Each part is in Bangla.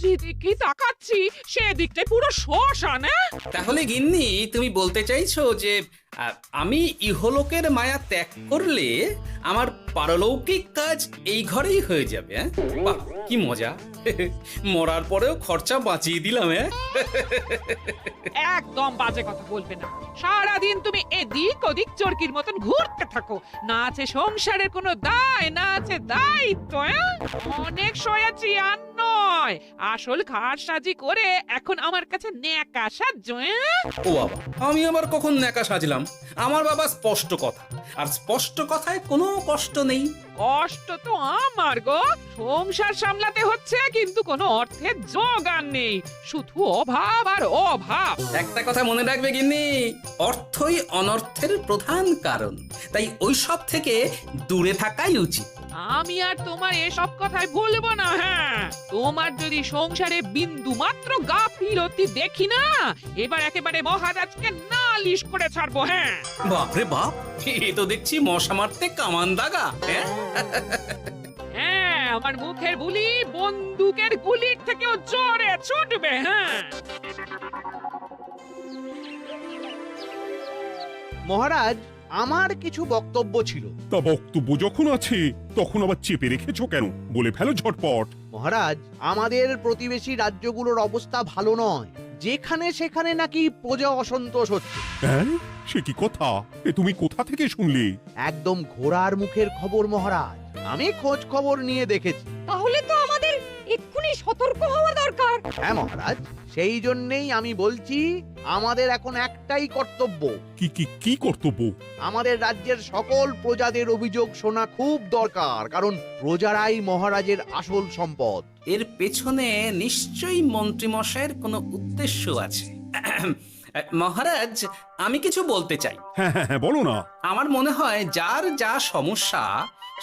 যেদিকে তাকাচ্ছি সেদিকটাই পুরো শ্মশান। তাহলে গিন্নি তুমি বলতে চাইছো যে আমি ইহলোকের মায়া ত্যাগ করলে আমার পারলৌকিক কাজ এই ঘরেই হয়ে যাবে? বাহ, কি মজা! মরার পরেও খরচা বাঁচিয়ে দিলাম। একদম বাজে কথা বলবে না। সারাদিন তুমি এদিক ওদিক চরকির মতন ঘুরতে থাকো, না আছে সংসারের কোনো দায়, না আছে দায়িত্ব। অনেক সয়াছি আর নয়, আসল ঘাট সাজি করে এখন আমার কাছে ন্যাকা সাহায্য। ও বাবা, আমি আবার কখন ন্যাকা সাজলাম? আমার বাবা স্পষ্ট কথা, আর স্পষ্ট কথায় কোনো কষ্ট নেই। কষ্ট তো আমার গো, সংসার সামলাতে হচ্ছে কিন্তু কোনো অর্থের জোগান নেই, শুধু অভাব আর অভাব। একটা কথা মনে রাখবে গিন্নি, অর্থই অনর্থের প্রধান কারণ, তাই ওইসব থেকে দূরে থাকাই উচিত। আমি আর তোমার এসব কথাই বলবো না। হ্যাঁ, তোমার যদি সংসারে বিন্দু মাত্র গাফিলতি দেখি না, এবার একেবারে মহারাজকে নালিশ করে ছাড়বো। হ্যাঁ, বাপরে বাপ, এ তো দেখছি মশা মারতে কামান দাগা। হ্যাঁ, আমার মুখের বুলি বন্দুকের গুলির থেকেও জোরে ছুটবে। হ্যাঁ, মহারাজ, আমার কিছু বক্তব্য ছিল। তা বক্তব্য যখন আছে তখন আবার চেপে রেখেছো কেন? বলে ফেলো ঝটপট। মহারাজ, আমাদের প্রতিবেশী রাজ্যগুলোর অবস্থা ভালো নয়, যেখানে সেখানে নাকি প্রজা অসন্তোষ হচ্ছে। হ্যাঁ, সে কি কথা? এ তুমি কোথা থেকে শুনলে? একদম ঘোড়ার মুখের খবর মহারাজ, আমি খোঁজ খবর নিয়ে দেখেছি। তাহলে তো আমাদের এক্ষুনি সতর্ক হওয়া দরকার। হ্যাঁ মহারাজ, সেই জন্যেই আমি বলছি, আমাদের এখন একটাই কর্তব্য। কি কি কি কর্তব্য? আমাদের রাজ্যের সকল প্রজাদের অভিযোগ শোনা খুব দরকার, কারণ প্রজারাই মহারাজের আসল সম্পদ। এর পেছনে নিশ্চয়ই মন্ত্রীমশাইয়ের কোনো উদ্দেশ্য আছে। মহারাজ, আমি কিছু বলতে চাই। হ্যাঁ হ্যাঁ হ্যাঁ, বলো না। আমার মনে হয় যার যা সমস্যা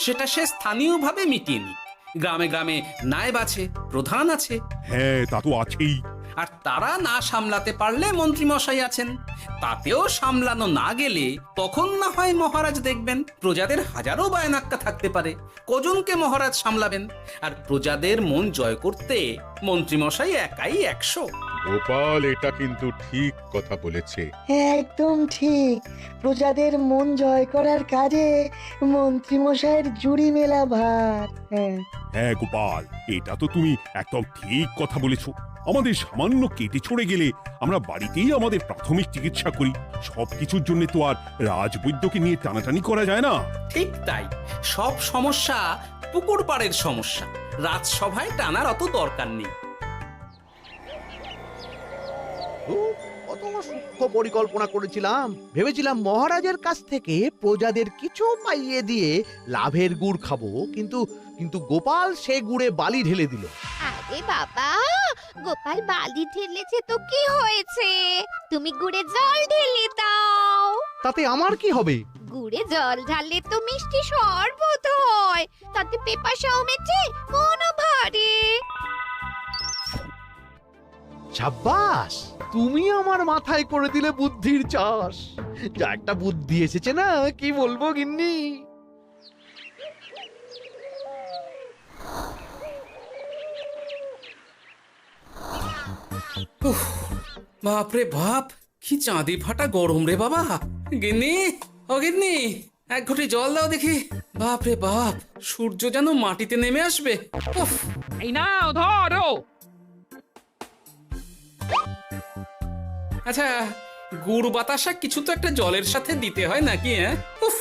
সেটা সে স্থানীয়ভাবে মিটিয়ে নিক। গ্রামে গ্রামে নায়েব আছে, প্রধান আছে, হ্যাঁ, তা তো আছেই। আর তারা না সামলাতে পারলে মন্ত্রীমশাই আছেন। তাতেও সামলানো না গেলে তখন না হয় মহারাজ দেখবেন। প্রজাদের হাজারো বায়নাক্কা থাকতে পারে, কজনকে মহারাজ সামলাবেন? আর প্রজাদের মন জয় করতে মন্ত্রীমশাই একাই 100। গোপাল এটা কিন্তু ঠিক কথা বলেছে। একদম ঠিক। প্রজাদের মন জয় করার কাজে মন্ত্রীমশাইয়ের জুড়ি মেলা ভার। হ্যাঁ, হ্যাঁ গোপাল, এটা তো তুমি একদম ঠিক কথা বলেছো। আমাদের সামান্য কেটে ছড়ে গেলে আমরা বাড়িতেই আমাদের প্রাথমিক চিকিৎসা করি। সবকিছুর জন্য তো আর রাজবৈদ্যকে নিয়ে টানাটানি করা যায় না। ঠিক তাই, সব সমস্যা পুকুর পাড়ের সমস্যা, রাজসভায় টানার অত দরকার নেই। কত সূক্ষ্ম পরিকল্পনা করেছিলাম, ভেবেছিলাম মহারাজের কাছ থেকে প্রজাদের কিছু পাইয়ে দিয়ে লাভের গুড় খাবো, কিন্তু কিন্তু গোপাল সে গুড়ে বালি ঢেলে দিল। আরে বাবা, গোপাল বালি ঢেলেছে তো কি হয়েছে? তুমি গুড়ে জল ঢেলে দাও। তাতে আমার কি হবে? গুড়ে জল ঢাললে তো মিষ্টি শরবত হয়, তাতে পেপাসাও মেটে, মনও ভরে। সাব্বাস, তুমি আমার মাথায় করে দিলে বুদ্ধির চাষ। যা একটা বুদ্ধি এসেছে না, কি বলবো গিন্নি। বাপরে বাপ, কি চাঁদি ফাটা গরম রে বাবা। গিন্নি, ও গিন্নি, এক ঘটি জল দাও দেখি। বাপরে বাপ, সূর্য যেন মাটিতে নেমে আসবে। উফ, এই নাও ধরো। আচ্ছা, গুড় বাতাসা কিছু তো একটা জলের সাথে দিতে হয় নাকি? উফ,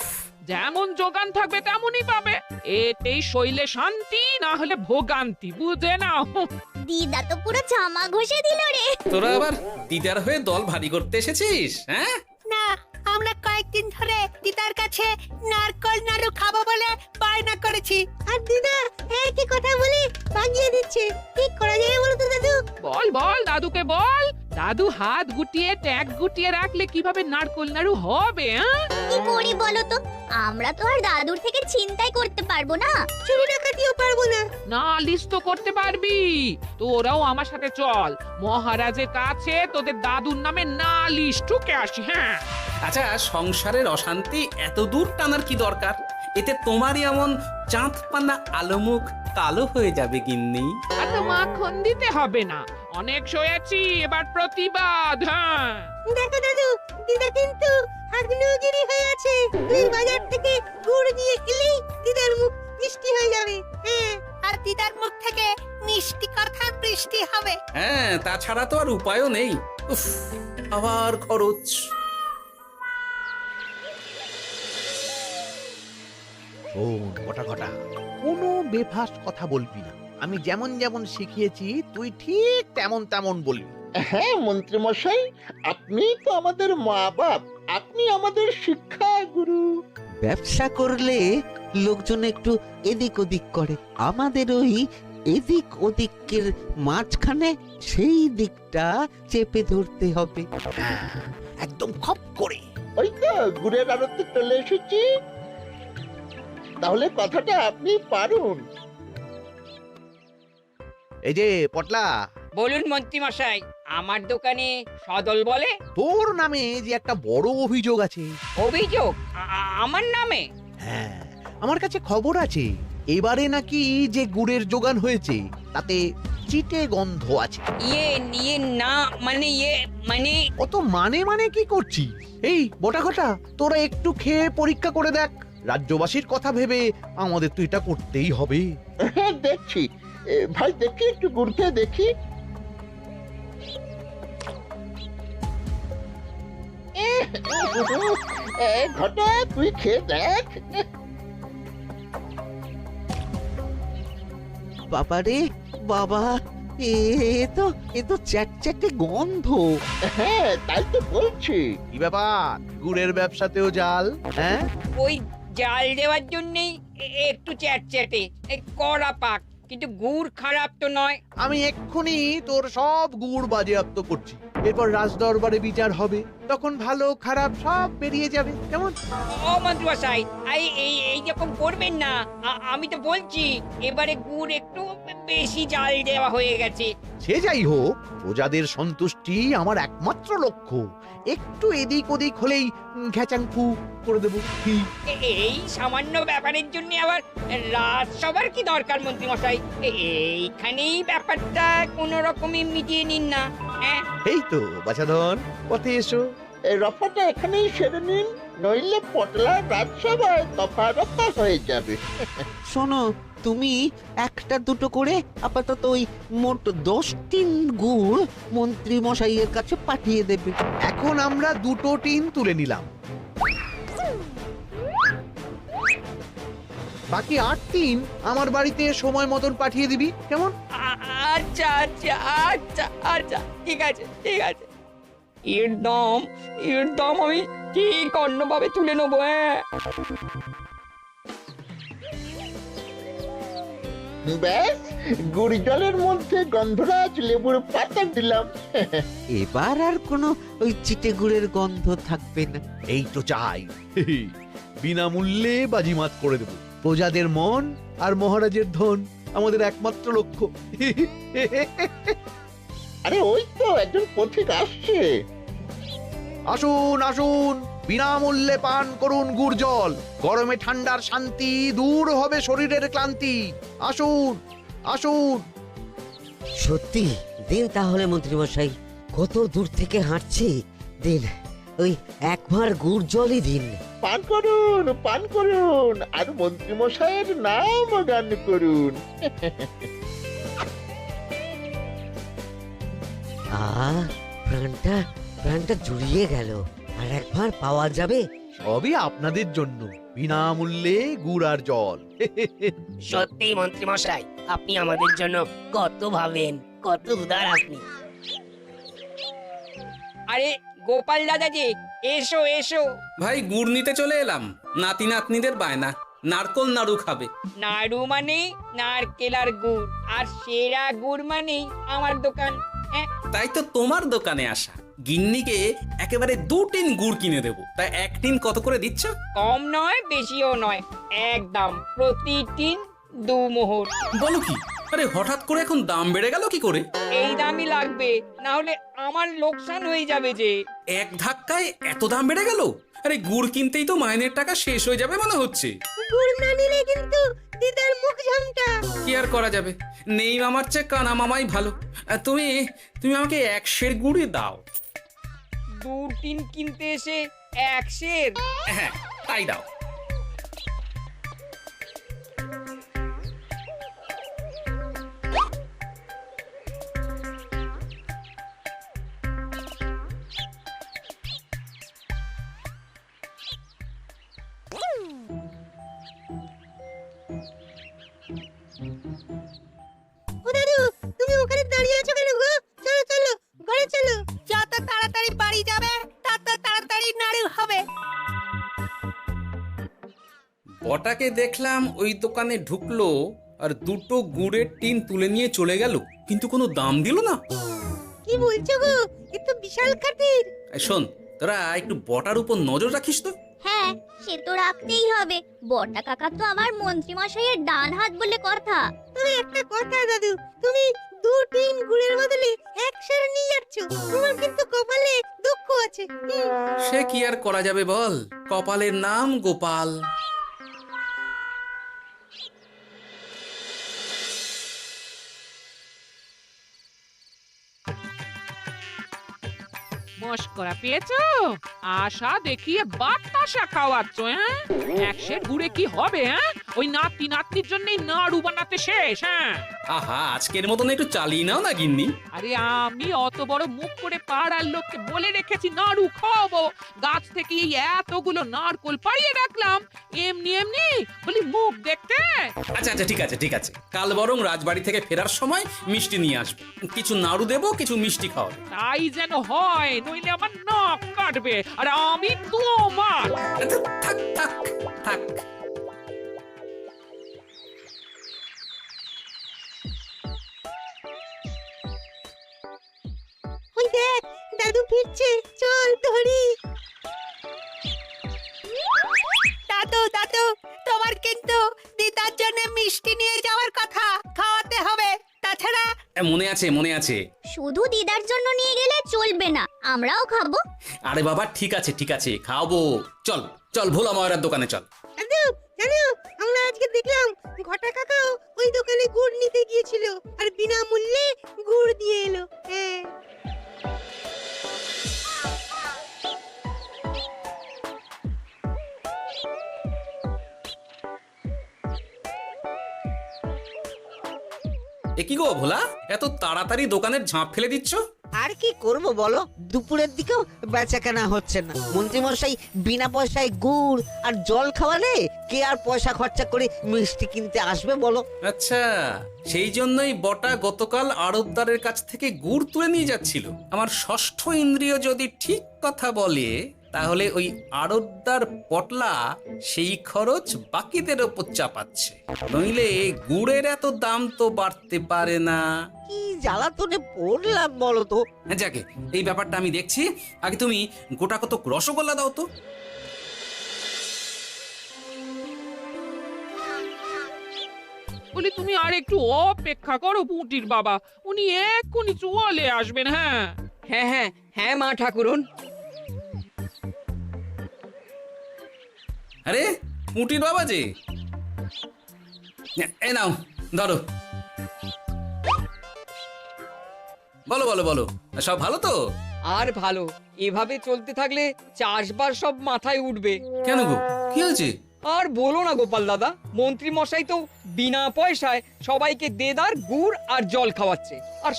যেমন যোগান থাকবে তেমনই পাবে। এতেই শৈলে শান্তি, না হলে ভোগান্তি, বুঝে নাও। দিদা তো পুরো জামা ঘষে দিল রে। তোরা আবার দিদার হয়ে দল ভারী করতে এসেছিস? হ্যাঁ, না, আমরা কয়েকদিন ধরে দিদার কাছে নারকল নাড়ু খাবো বলে বায়না করেছি। আর দিদা একই কথা বলে ভাঙিয়ে দিচ্ছে। কি করা যায় বলো তো দাদু? বল বল দাদুকে বল। দাদু হাত গুটিয়ে ট্যাগ গুটিয়ে রাখলে কিভাবে নারকোল নাড়ু হবে? কি করি বলো তো? আমরা তো আর দাদুর থেকে চিন্তাই করতে পারবো না, চুরি ডাকাতিও পারবো না। নালিশ তো করতে পারবি। তোরাও আমার সাথে চল, মহারাজের কাছে তোদের দাদুর নামে নালিশ ঠুকে আসি। হ্যাঁ, আচ্ছা, সংসারের অশান্তি এত দূর টানার কি দরকার? এতে তোমারই এমন চাঁদ পানা আলোমুখ কালো হয়ে যাবে গিন্নি। এত মাখন দিতে হবে না, অনেক সয়েছি, এবার প্রতিবাদ। হ্যাঁ, দেখো দাদু, দিদা কিন্তু আগ্নেয়গিরি হয়ে আছে। তুই বাজার থেকে গুড় নিয়ে এলেই দিদার মুখ মিষ্টি হয়ে যাবে। হ্যাঁ, আর দিদার মুখ থেকে মিষ্টি কথার বৃষ্টি হবে। হ্যাঁ, তাছাড়া তো আর উপায়ও নেই। উফ, আবার খরচ। শোন কটা কটা, কোনো বেফাস কথা বলবি না। আমি যেমন যেমন শিখিয়েছি তুই ঠিক তেমন তেমন বলবি। হ্যাঁ মন্ত্রী মশাই, আপনি তো আমাদের মা বাপ, আপনি আমাদের শিক্ষা গুরু। ব্যবসা করলে লোকজন একটু এদিক ওদিক করে, আমাদের ওই এদিক ওদিকের মাঝখানে সেই দিকটা চেপে ধরতে হবে। হ্যাঁ, একদম খপ করে। ওই তো গুড়ের আড়তে চলে এসেছি, তাহলে কথাটা আপনি পারুন। এই যে পটলা, বলুন মন্ত্রী মশাই, আমার দোকানে সদল বলে তোর নামে যে একটা বড় অভিযোগ আছে। অভিযোগ আমার নামে? হ্যাঁ, আমার কাছে খবর আছে এবারে নাকি যে গুড়ের যোগান হয়েছে তাতে চিটে গন্ধ আছে। ইয়ে না মানে অত মানে কি করছি? এই বটা ঘটা, তোরা একটু খেয়ে পরীক্ষা করে দেখ। রাজ্যবাসীর কথা ভেবে আমাদের তো এটা করতেই হবে। হ্যাঁ দেখছি, ভাই দেখি একটু গুড় খেয়ে দেখি। ঘটা তুই খেয়ে দেখ। বাবারে বাবা, এ তো চ্যাটচ্যাটে গন্ধ। হ্যাঁ তাই তো বলছি। কি ব্যাপার, গুড়ের ব্যবসাতেও জাল? হ্যাঁ, ওই জাল দেওয়ার জন্যই একটু চ্যাটচ্যাটে, কড়া পাক, কিন্তু গুড় খারাপ তো নয়। আমি এক্ষুনি তোর সব গুড় বাজেয়াপ্ত করছি। এরপর রাজদরবারে বিচার হবে, তখন ভালো খারাপ সব বেরিয়ে যাবে। কেমন? ও মন্ত্রী মশাই, এই রকম করবেন না। আমি তো বলছি এবারে গুড় একটু বেশি জাল দেওয়া হয়ে গেছে। সে যাই হোক, প্রজাদের সন্তুষ্টি আমার একমাত্র লক্ষ্য। একটু এদিক ওদিক হলেই ঘ্যাচাংফু করে দেবো। কি এই সামান্য ব্যাপারের জন্য আবার রাজসভার কি দরকার মন্ত্রী মশাই? এইখানেই ব্যাপারটা কোনো রকমে মিটিয়ে নিন না। হ্যাঁ, এই তো বাছাধন, পথে এসো। এই রফাটা এখানেই সেরে নিন, নইলে পটলা রাজসভায় দফা রফা হয়ে যাবে। শোনো, তুমি একটা দুটো করে আপাতত ওই মোট 10 টিন গুড় মন্ত্রী মশাইয়ের কাছে পাঠিয়ে দেবে। এখন আমরা 2 টিন তুলে নিলাম, বাকি 8 টিন আমার বাড়িতে সময় মতন পাঠিয়ে দিবি। কেমন? আচ্ছা আচ্ছা আচ্ছা আচ্ছা, ঠিক আছে ঠিক আছে। এর দাম আমি ঠিক অন্যভাবে তুলে নেবো। হ্যাঁ, ব্যাস, গুড় জলের মধ্যে গন্ধরাজ লেবুর পাতা দিলাম। এবার আর কোনো ওই চিটে গুড়ের গন্ধ থাকবে না। এই তো চাই। বিনামূল্যে বাজিমাত করে দেব। প্রজাদের মন আর মহারাজের ধন আমাদের একমাত্র লক্ষ্য। আরে ওই তো একজন পথিক আসছে। আসুন আসুন, বিনামূল্যে পান করুন গুড় জল। গরমে ঠান্ডার শান্তি, দূর হবে শরীরের ক্লান্তি। আসুন আসুন। সত্যি দিন তাহলে মন্ত্রী মশাই, কত দূর থেকে হাঁটছি, দিন ওই একবার গুড় জলই দিন। পান করুন, আর মন্ত্রী মশাইয়ের নাম গান করুন। প্রাণটা জুড়িয়ে গেল। আর একবার পাওয়া যাবে? সবই আপনাদের জন্য, বিনামূল্যে গুড় আর জল। সত্যি মন্ত্রী মশাই, আপনি আমাদের জন্য কত ভাবেন, কত উদার আপনি। আরে গোপাল দাদা যে, এসো এসো। ভাই গুড় নিতে চলে এলাম। নাতি নাতনিদের বায়না, নারকল নাড়ু খাবে। নাড়ু মানে নারকেল আর গুড়, আর সেরা গুড় মানে আমার দোকান। হ্যাঁ, তাই তো তোমার দোকানে আসা। গিন্নিকে একেবারে 2 টিন গুড় কিনে দেবো। তাই 1 টিন কত করে দিচ্ছ? কম নয় বেশিও নয়, একদম প্রতি টিন 2 মোহর। বলো কি? আরে হঠাৎ করে এখন দাম বেড়ে গেল কি করে? এই দামই লাগবে, না হলে আমার লোকসান হয়ে যাবে যে। এক ধাক্কায় এত দাম বেড়ে গেল? আরে গুড় কিনতেই তো মাইনের টাকা শেষ হয়ে যাবে মনে হচ্ছে। গুড় না নিলে কিন্তু দিদার মুখ ঝামটা। কি আর করা যাবে, নেই মামার চেয়ে কানা মামাই ভালো। তুমি তুমি আমাকে 1 সের গুড়ই দাও। 2-3 কিনতে এসে 1 সের? হ্যাঁ তাই দাও। ও দাদু, তুমি ওখানে দাঁড়িয়ে আছো কেন গো? চলো চলো, ঘরে চলো। যত তাড়াতাড়ি বাড়ি যাবে তত তাড়াতাড়ি নাড়ু হবে। বটাকে দেখলাম ওই দোকানে ঢুকলো আর 2টো গুড়ের টিন তুলে নিয়ে চলে গেল, কিন্তু কোনো দাম দিল না। কি বলছো গো? এ তো বিশাল খাতির। এই শোন, তোরা একটু বটার উপর নজর রাখিস তো। হ্যাঁ, সে তো রাখতেই হবে। বড়টা কাকা তো আমার মন্ত্রী মশাইয়ের ডান হাত বলে কথা। তবে একটা কথা দাদু, তুমি 2 টিন গুড়ের বদলে 1 সের নিয়ে যাচ্ছ। তোমার কিন্তু কপালে দুঃখ আছে। সে কি আর করা যাবে বল, কপালের নাম গোপাল। মস্করা পেয়েছো? আশা দেখিয়ে বাতাসা খাওয়াচ্ছ, হ্যাঁ? 1 সের গুড়ে কি হবে, হ্যাঁ? ওই নাতি নাতনির জন্যই নাড়ু বানাতে শেষ, হ্যাঁ? আহা, আজকের মতন একটু চালিয়ে নাও না গিন্নি। আরে আমি অত বড় মুখ করে পাড়ার লোককে বলে রেখেছি নাড়ু খাওয়াবো, গাছ থেকে এই এতগুলো নারকোল পাড়িয়ে রাখলাম, এমনি এমনি বলি মুখ দেখতে। আচ্ছা আচ্ছা, ঠিক আছে ঠিক আছে, কাল বরং রাজবাড়ি থেকে ফেরার সময় মিষ্টি নিয়ে আসবো। কিছু নাড়ু দেবো, কিছু মিষ্টি খাওয়াবো। তাই যেন হয়, নইলে আমার নাক কাটবে আর আমি তোমার। আচ্ছা, থাক থাক থাক। ওই দেখ, দাদু ফিরছে, চল ধরি। দাদু দাদু, তোমার কিন্তু দিদার জন্য মিষ্টি নিয়ে যাওয়ার কথা, খাওয়াতে হবে। তাছাড়া মনে আছে মনে আছে। শুধু দিদার জন্য নিয়ে গেলে চলবে না, আমরাও খাবো। আরে বাবা, ঠিক আছে ঠিক আছে, খাওয়াবো। চল চল, ভোলা ময়রার দোকানে চল। দাদু জানো, আমরা আজকে দেখলাম ঘটা কাকাও ওই দোকানে গুড় নিতে গিয়েছিল আর বিনামূল্যে গুড় দিয়ে এলো। হ্যাঁ, এ কি গো ভোলা, এত তাড়াতাড়ি দোকানের ঝাঁপ ফেলে দিচ্ছ? আর কি করব বলো, দুপুরের দিকেও বেচা কেনা হচ্ছে না। মন্ত্রীমশাই বিনা পয়সায় গুড় আর জল খাওয়ালে কে আর পয়সা খরচা করে মিষ্টি কিনতে আসবে বলো? আচ্ছা, সেই জন্যই বটা গতকাল আড়তদারের কাছ থেকে গুড় তুলে নিয়ে যাচ্ছিল। আমার ষষ্ঠ ইন্দ্রিয় যদি ঠিক কথা বলে, তাহলে ওই আড়তদার পটলা সেই খরচ বাকিদের ওপর চাপাচ্ছে। নইলে গুড়ের এত দাম তো বাড়তে পারে না। কি জ্বালাতনে পড়লাম বলো তো। যাকে, এই ব্যাপারটা আমি দেখছি। আগে তুমি গোটা কত রসগোল্লা দাও তো। বলি তুমি আর একটু অপেক্ষা করো পুঁটির বাবা, উনি এক্ষুনি চলে আসবেন। হ্যাঁ হ্যাঁ হ্যাঁ হ্যাঁ মা ঠাকুরন। আরে পুঁটির বাবা যে, এ নাও ধরো। বলো বলো বলো, সব ভালো তো? আর ভালো, এভাবে চলতে থাকলে চাষবাস সব মাথায় উঠবে। কেন গো, কি হয়েছে? আর বলো না গোপাল দাদা, মন্ত্রী মশাই তো বিনা পয়সায় সবাইকে দেদার গুড় আর জল খাওয়াচ্ছে। আর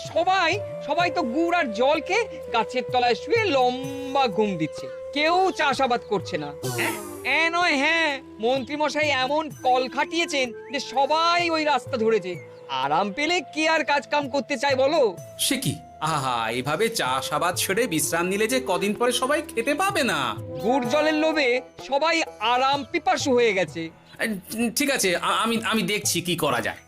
সবাই তো গুড় আর জলকে গাছের তলায় শুয়ে লম্বা ঘুম দিচ্ছে। কেউ চাষাবাদ করছে না। নয়, হ্যাঁ, মন্ত্রী মশাই এমন কল খাটিয়েছেন যে সবাই ওই রাস্তা ধরেছে। আরাম পেলে কে আর কাজ কাম করতে চায় বলো? সে কি, আহা, এভাবে চাষাবাদ ছেড়ে বিশ্রাম নিলে যে কদিন পরে সবাই খেতে পাবে না। গুড় জলের লোভে সবাই আরাম পিপাসু হয়ে গেছে। ঠিক আছে, আমি দেখছি কি করা যায়।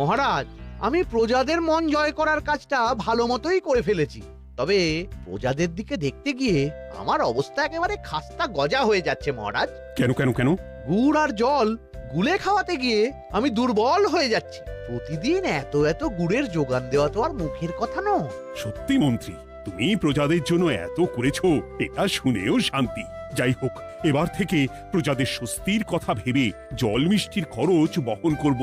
মহারাজ, আমি প্রজাদের মন জয় করার কাজটা ভালো মতোই করে ফেলেছি। তবে প্রজাদের দিকে দেখতে গিয়ে আমার অবস্থা একেবারে খাস্তা গজা হয়ে যাচ্ছে মহারাজ। কেন কেন কেন? গুড় আর জল গুলে খাওয়াতে গিয়ে আমি দুর্বল হয়ে যাচ্ছি। প্রতিদিন এত এত গুড়ের যোগান দেওয়া তো আর মুখের কথা নয়। সত্যি মন্ত্রী, তুমি প্রজাদের জন্য এত করেছো, এটা শুনেও শান্তি। যাই হোক, এবার থেকে প্রজাদের স্বস্তির কথা ভেবে জল মিষ্টির খরচ বহন করব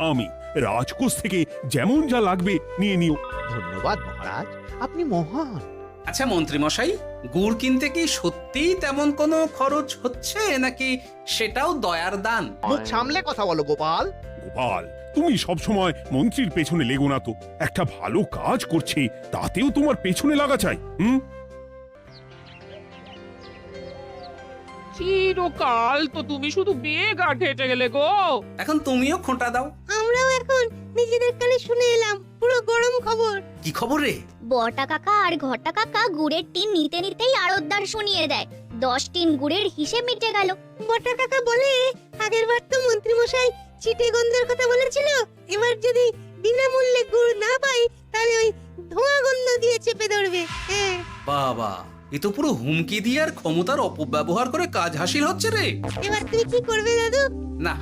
আমি। রাজকোষ থেকে যেমন যা লাগবে নিয়ে নিও। ধন্যবাদ মহারাজ, আপনি মহান। আচ্ছা মন্ত্রী মশাই, গুড় কিনতে কি সত্যিই তেমন কোনো খরচ হচ্ছে নাকি সেটাও দয়ার দান? মুখ সামলে কথা বলো গোপাল। গোপাল, তুমি সবসময় মন্ত্রীর পেছনে লেগো না তো। একটা ভালো কাজ করছে তাতেও তোমার পেছনে লাগা চাই। চিরকাল তো তুমি শুধু বেগার হেঁটে গেলে গো। এখন তুমিও খোঁটা দাও। আমরাও এখন নিজেদের কানে শুনে এলাম পুরো গরম খবর। কি খবর রে? বটা কাকা আর ঘটা কাকা গুড়ের টিন নিতে নিতেই আড়তদার শুনিয়ে দেয় 10 টিন গুড়ের হিসেব মিটে গেল। বটা কাকা বলে আগের বার তো মন্ত্রী মশাই চিটে গন্ধের কথা বলেছিল, এবার যদি বিনামূল্যে গুড় না পাই তাহলে ওই ধোঁয়া গন্ধ দিয়ে চেপে ধরবে। হ্যাঁ বাবা, এ তো পুরো হুমকি দিয়ে আর ক্ষমতার অপব্যবহার করে কাজ হাসিল হচ্ছে রে। এবার তুই কি করবে দাদু? না,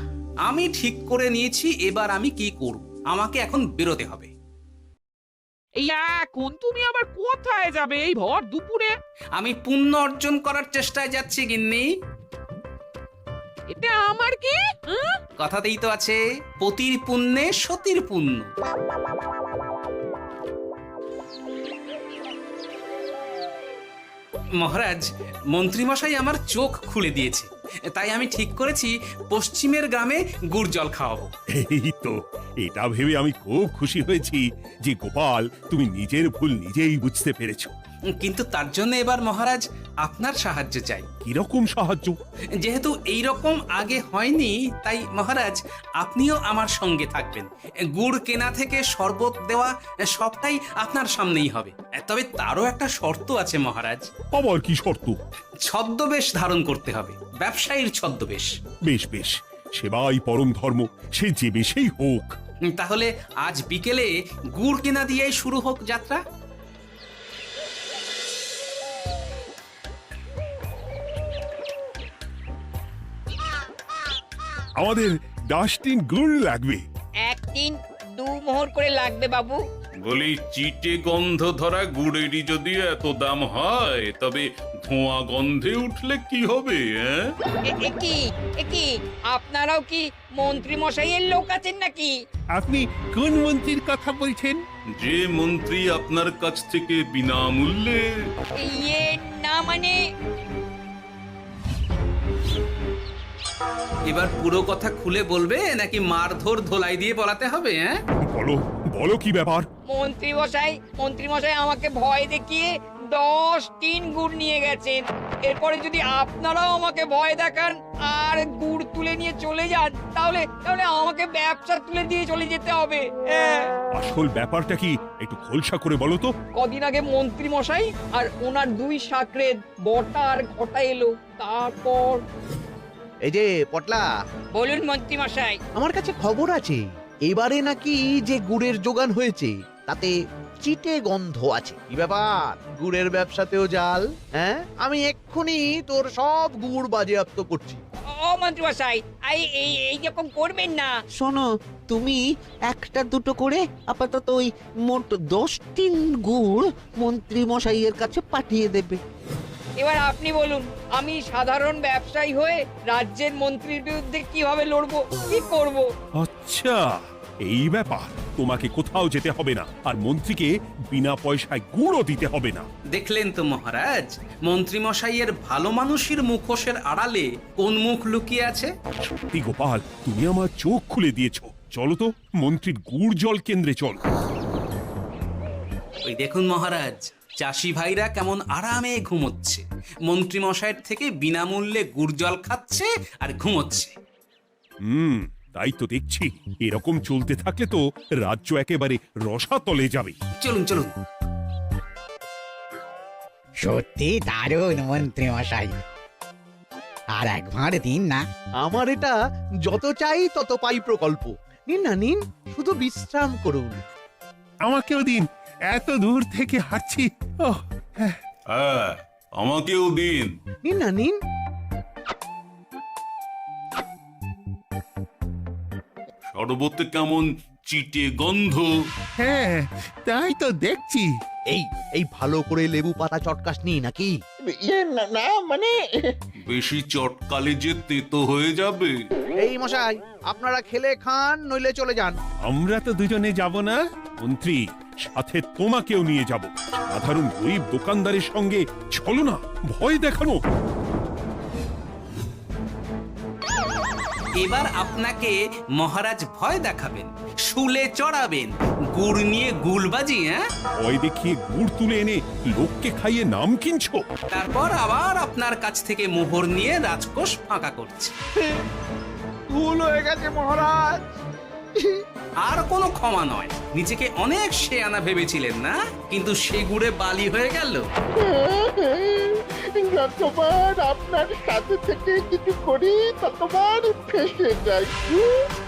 আমি ঠিক করে নিয়েছি এবার আমি কি করব। আমাকে এখন বেরোতে হবে। এই এখন তুমি আবার কোথায় যাবে এই ভর দুপুরে? আমি পুণ্য অর্জন করার চেষ্টায় যাচ্ছি গিন্নি। এতে আমার কি? কথাতেই তো আছে, পতির পুণ্যে সতীর পুণ্য। মহারাজ, মন্ত্রীমশাই আমার চোখ খুলে দিয়েছে, তাই আমি ঠিক করেছি পশ্চিমের গ্রামে গুড় জল খাওয়াবো। এই তো, এটা ভেবে আমি খুব খুশি হয়েছি যে গোপাল, তুমি নিজের ভুল নিজেই বুঝতে পেরেছো। কিন্তু তার জন্য এবার মহারাজ আপনার সাহায্য চাই। কিরকম সাহায্য? যেহেতু এই রকম আগে হয়নি, তাই মহারাজ আপনিও আমার সঙ্গে থাকবেন। গুড় কেনা থেকে শরবত দেওয়া সবটাই আপনার সামনেই হবে। তবে তারও একটা শর্ত আছে মহারাজ। আবার কি শর্ত? ছদ্মবেশ ধারণ করতে হবে, ব্যবসায়ীর ছদ্মবেশ। বেশ বেশ, সেবাই পরম ধর্ম, সে যে বেশেই হোক। তাহলে আজ বিকেলে গুড় কেনা দিয়েই শুরু হোক যাত্রা। আমাদের 10 টিন গুড় লাগবে। 1 টিন 2 মোহর করে লাগবে বাবু। বলি, চিটে গন্ধ ধরা গুড়েরই যদি এত দাম হয়, তবে ধোঁয়া গন্ধে উঠলে কি হবে? একি আপনারাও কি মন্ত্রী মশাইয়ের লোক আছেন নাকি? আপনি কোন মন্ত্রীর কথা বলছেন? যে মন্ত্রী আপনার কাছ থেকে বিনামূল্যে। ইয়ে না মানে, এবার পুরো কথা খুলে বলবে নাকি মারধর ধোলাই দিয়ে বলাতে হবে? বলো বলো, কি ব্যাপার? মন্ত্রী মশাই আমাকে ভয় দেখিয়ে 10 টিন গুড় নিয়ে গেছেন। এরপরে যদি আপনারাও আমাকে ভয় দেখান আর গুড় তুলে নিয়ে চলে যান, তাহলে আমাকে ব্যবসা তুলে দিয়ে চলে যেতে হবে। আসল ব্যাপারটা কি একটু খোলসা করে বলো তো। কদিন আগে মন্ত্রী মশাই আর ওনার 2 সাকরেদ বটা আর ঘটা এলো, তারপর। এই যে পটলা, বলুন মন্ত্রী মশাই। আমার কাছে খবর আছে এবারে নাকি যে গুড়ের যোগান হয়েছে তাতে চিটে গন্ধ আছে। কি ব্যাপার, গুড়ের ব্যবসাতেও জাল? হ্যাঁ, আমি এক্ষুনি তোর সব গুড় বাজেয়াপ্ত করছি। ও মন্ত্রী মশাই, এই রকম করবেন না। শোনো, তুমি 1-2 করে আপাতত ওই মোট 10 টিন গুড় মন্ত্রী মশাইয়ের কাছে পাঠিয়ে দেবে। এবার আপনি বলুন, আমি সাধারণ ব্যবসায়ী হয়ে রাজ্যের মন্ত্রীর বিরুদ্ধে কিভাবে লড়বো, কি করব? আচ্ছা, এই ব্যাপার। তোমাকে কোথাও যেতে হবে না, আর মন্ত্রীকে বিনা পয়সায় গুড়ও দিতে হবে না। দেখলেন তো মহারাজ, মন্ত্রী মশাইয়ের ভালো মানুষের মুখোশের আড়ালে কোন মুখ লুকিয়ে আছে। সত্যি গোপাল, তুমি আমার চোখ খুলে দিয়েছো। চলো তো মন্ত্রীর গুড় জল কেন্দ্রে চলো। ওই দেখুন মহারাজ, চাষি ভাইরা কেমন আরামে ঘুমোচ্ছে, মন্ত্রী মশাইয়ের থেকে বিনামূল্যে গুড় জল খাচ্ছে আর ঘুমোচ্ছে। তাই তো দেখছি। এরকম চলতে থাকলে তো রাজ্য একেবারে রসাতলে যাবে। চলুন চলুন। সত্যি দারুণ মন্ত্রী মশাই, আর একবার দিন না। আমার এটা যত চাই তত পাই প্রকল্প। নিন না নিন, শুধু বিশ্রাম করুন। আমাকেও দিন, এত দূর থেকে হাঁটছি। হ্যাঁ, আমাকেও দিন। নিন না নিন। শরবতে কেমন চিটে গন্ধ। হ্যাঁ তাই তো দেখছি। এই এই ভালো করে লেবু পাতা চটকাসনি নাকি? ইয়ে না না, মানে বেশি চটকালে যে তেতো হয়ে যাবে। এই মশাই, আপনারা খেলে খান নইলে চলে যান। আমরা তো দুজনে যাব না মন্ত্রী, সাথে তোমাকেও নিয়ে যাব। সাধারণ গরিব দোকানদারের সঙ্গে চলো না, ভয় দেখানো। এবার আপনাকে মহারাজ ভয় দেখাবেন, শুলে চড়াবেন, গুড় নিয়ে গুলবাজি। ভয় দেখিয়ে গুড় তুলে এনে লোককে খাইয়ে নাম কিনছো। তারপর আবার আপনার কাছ থেকে মোহর নিয়ে রাজকোষ ফাঁকা করছে। ভুল হয়ে গেছে মহারাজ। আর কোনো ক্ষমা নয়। নিজেকে অনেক শেয়ানা ভেবেছিলেন না, কিন্তু সে গুড়ে বালি হয়ে গেল। যতবার আপনার সাথে থেকে কিছু করি ততবার ফেসে যাই।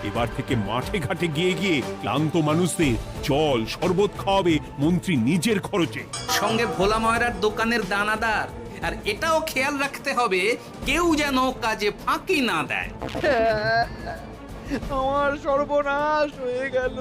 এবার থেকে মাঠে ঘাটে গিয়ে গিয়ে ক্লান্ত মানুষদের জল শরবত খাওয়াবে মন্ত্রী নিজের খরচে। সঙ্গে ভোলা ময়রার দোকানের দানাদার। আর এটাও খেয়াল রাখতে হবে কেউ যেন কাজে ফাঁকি না দেয়। আমার সর্বনাশ হয়ে গেল।